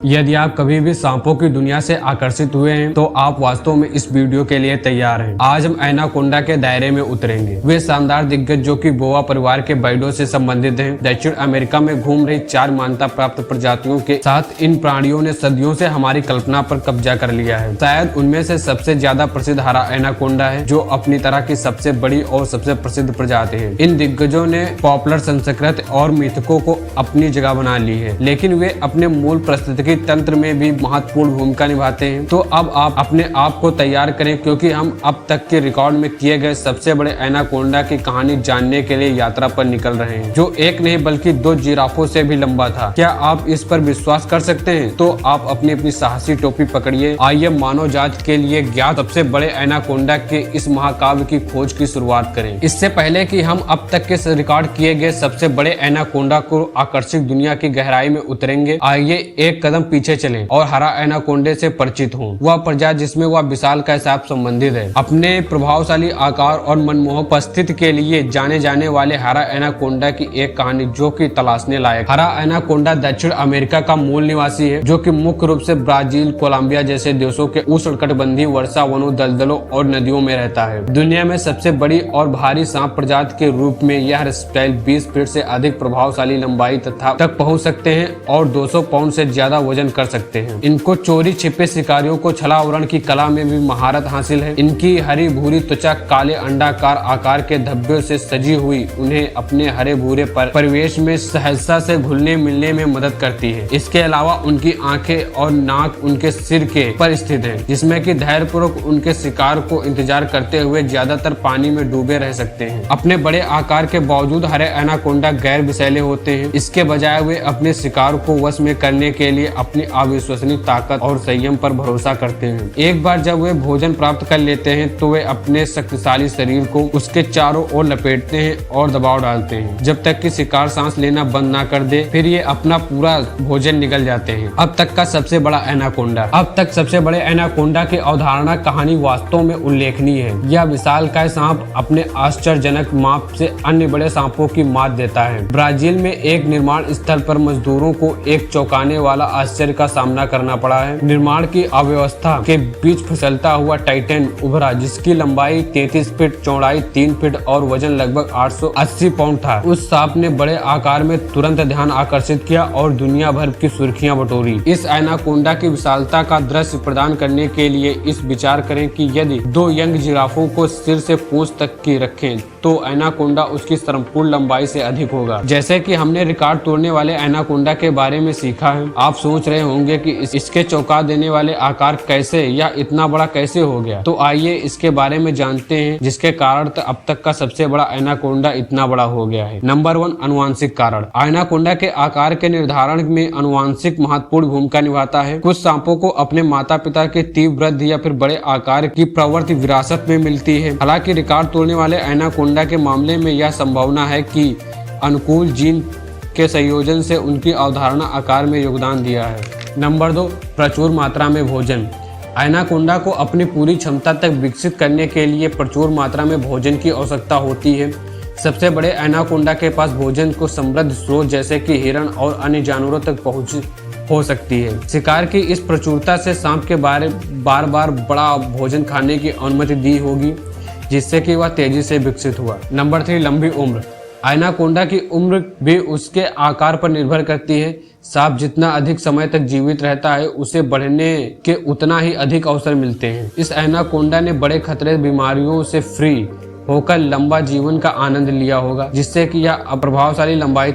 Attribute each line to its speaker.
Speaker 1: यदि आप कभी भी सांपों की दुनिया से आकर्षित हुए हैं तो आप वास्तव में इस वीडियो के लिए तैयार हैं। आज हम एनाकोंडा के दायरे में उतरेंगे। वे शानदार दिग्गज जो कि बोआ परिवार के बर्डों से संबंधित हैं। दक्षिण अमेरिका में घूम रही 4 मान्यता प्राप्त प्रजातियों के साथ इन प्राणियों ने सदियों से हमारी कल्पना पर कब्जा कर लिया है। शायद उनमें से सबसे ज्यादा प्रसिद्ध हरा एनाकोंडा है, जो अपनी तरह की सबसे बड़ी और सबसे प्रसिद्ध प्रजाति है। इन दिग्गजों ने पॉपुलर संस्कृति और मिथकों को अपनी जगह बना ली है, लेकिन वे अपने मूल परिस्थिति तंत्र में भी महत्वपूर्ण भूमिका निभाते हैं। तो अब आप अपने आप को तैयार करें, क्योंकि हम अब तक के रिकॉर्ड में किए गए सबसे बड़े एनाकोंडा की कहानी जानने के लिए यात्रा पर निकल रहे हैं, जो एक नहीं बल्कि 2 जिराफों से भी लंबा था। क्या आप इस पर विश्वास कर सकते हैं? तो आप अपनी साहसी टोपी पकड़िए। आइए मानव जाति के लिए ज्ञात सबसे बड़े एनाकोंडा के इस महाकाव्य की खोज की शुरुआत करें। इससे पहले कि हम अब तक के रिकॉर्ड किए गए सबसे बड़े एनाकोंडा को आकर्षक दुनिया की गहराई में उतरेंगे। आइए एक कदम पीछे चलें और हरा एनाकोंडे से परिचित हों, वह प्रजाति जिसमें वह विशाल का हिसाब संबंधित है। अपने प्रभावशाली आकार और मनमोहक उपस्थिति के लिए जाने जाने वाले हरा एनाकोंडा की एक कहानी जो कि तलाशने लायक। हरा एनाकोंडा दक्षिण अमेरिका का मूल निवासी है, जो कि मुख्य रूप से ब्राजील, कोलंबिया जैसे देशों के उष्णकटिबंधीय वर्षा वनों, दलदलों और नदियों में रहता है। दुनिया में सबसे बड़ी और भारी सांप प्रजाति के रूप में यह रेप्टाइल 20 फीट से अधिक प्रभावशाली लंबाई तक पहुंच सकते हैं और 200 पाउंड से ज्यादा वजन कर सकते हैं। इनको चोरी छिपे शिकारियों को छलावरण की कला में भी महारत हासिल है। इनकी हरी भूरी त्वचा काले अंडाकार आकार के धब्बों से सजी हुई उन्हें अपने हरे भूरे परिवेश में सहजता से घुलने मिलने में मदद करती है। इसके अलावा उनकी आंखें और नाक उनके सिर के पर स्थित है, जिसमें कि धैर्यपूर्वक उनके शिकार को इंतजार करते हुए ज्यादातर पानी में डूबे रह सकते हैं। अपने बड़े आकार के बावजूद हरे एनाकोंडा गैर विषैले होते हैं। इसके बजाय वे अपने शिकार को वश में करने के लिए अपनी अविश्वसनीय ताकत और संयम पर भरोसा करते हैं। एक बार जब वे भोजन प्राप्त कर लेते हैं तो वे अपने शक्तिशाली शरीर को उसके चारों ओर लपेटते हैं और दबाव डालते हैं जब तक कि शिकार सांस लेना बंद ना कर दे। फिर ये अपना पूरा भोजन निगल जाते हैं। अब तक का सबसे बड़ा एनाकोंडा। अब तक सबसे बड़े एनाकोंडा की अवधारणा कहानी वास्तव में उल्लेखनीय है। यह विशालकाय सांप अपने आश्चर्यजनक माप से अन्य बड़े सांपों की मात देता है। ब्राजील में एक निर्माण स्थल पर मजदूरों को एक चौंकाने वाला आश्चर्य का सामना करना पड़ा है। निर्माण की अव्यवस्था के बीच फिसलता हुआ टाइटन उभरा, जिसकी लंबाई 33 फीट, चौड़ाई 3 फीट और वजन लगभग 880 पाउंड था। उस सांप ने बड़े आकार में तुरंत ध्यान आकर्षित किया और दुनिया भर की सुर्खियां बटोरी। इस एनाकोंडा की विशालता का दृश्य प्रदान करने के लिए इस विचार करें कि यदि 2 यंग जिराफों को सिर से पूंछ तक की रखें तो एनाकोंडा उसकी संपूर्ण लंबाई से अधिक होगा। जैसे कि हमने रिकॉर्ड तोड़ने वाले एनाकोंडा के बारे में सीखा है, आप सोच रहे होंगे कि इसके चौंका देने वाले आकार कैसे या इतना बड़ा कैसे हो गया। तो आइए इसके बारे में जानते हैं, जिसके कारण अब तक का सबसे बड़ा एनाकोंडा इतना बड़ा हो गया है। नंबर 1, आनुवंशिक कारण। एनाकोंडा के आकार के निर्धारण में आनुवंशिक महत्वपूर्ण भूमिका निभाता है। कुछ सांपों को अपने माता पिता के तीव्र वृद्धि या फिर बड़े आकार की प्रवृत्ति विरासत में मिलती है। हालांकि रिकॉर्ड तोड़ने वाले एनाकोंडा के मामले में यह संभावना है कि अनुकूल जीन के संयोजन से उनकी अवधारणा आकार में योगदान दिया है। नंबर 2, प्रचुर मात्रा में भोजन। एनाकोंडा को अपनी पूरी क्षमता तक विकसित करने के लिए प्रचुर मात्रा में भोजन की आवश्यकता होती है। सबसे बड़े एनाकोंडा के पास भोजन को समृद्ध स्रोत जैसे कि हिरण और अन्य जानवरों तक पहुंच हो सकती है। शिकार की इस प्रचुरता से सांप के बार बार बड़ा भोजन खाने की अनुमति दी होगी, जिससे कि वह तेजी से विकसित हुआ। नंबर 3, लंबी उम्र। एनाकोंडा की उम्र भी उसके आकार पर निर्भर करती है। सांप जितना अधिक समय तक जीवित रहता है, उसे बढ़ने के उतना ही अधिक अवसर मिलते हैं। इस एनाकोंडा ने बड़े खतरे बीमारियों से फ्री होकर लंबा जीवन का आनंद लिया होगा, जिससे कि यह अप्रभावशाली लंबाई